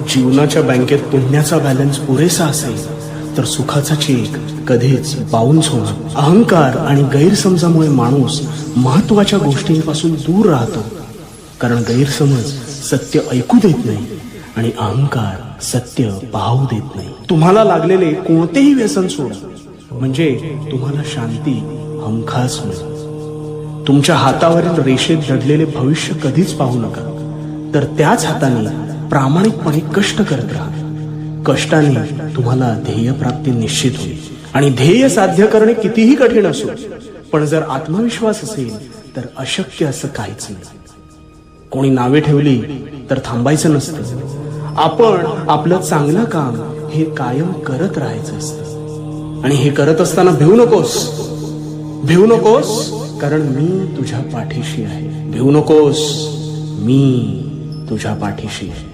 जीवनाच्या बँकेत पुण्याचा बॅलन्स पुरेसा असेल तर सुखाचा चेक कधीच बाउन्स होणार. अहंकार आणि गैरसमजामुळे माणूस महत्वाच्या गोष्टींपासून दूर राहतो. कारण गैरसमज सत्य ऐकू देत नाही आणि अहंकार सत्य पाहू देत नाही. तुम्हाला लागलेले कोणतेही व्यसन सोडा, म्हणजे तुम्हाला शांती हमखास मिळेल. तुमच्या हातावरील रेषेत दडलेले भविष्य कधीच पाहू नका, तर त्याच हाताने प्रामाणिकपणे कष्ट करत राहा. कष्टाने तुम्हाला ध्येय प्राप्ती निश्चित होईल. आणि ध्येय साध्य करणे कितीही कठीण असो, पण जर आत्मविश्वास असेल तर अशक्य असं काहीच नाही. कोणी नावे ठेवली तर थांबायचं नसतं. आपण आपलं चांगलं काम हे कायम करत राहायचं असतं. आणि हे करत असताना भिवू नकोस, कारण मी तुझ्या पाठीशी आहे. भिवू नकोस, मी तुझ्या पाठीशी आहे.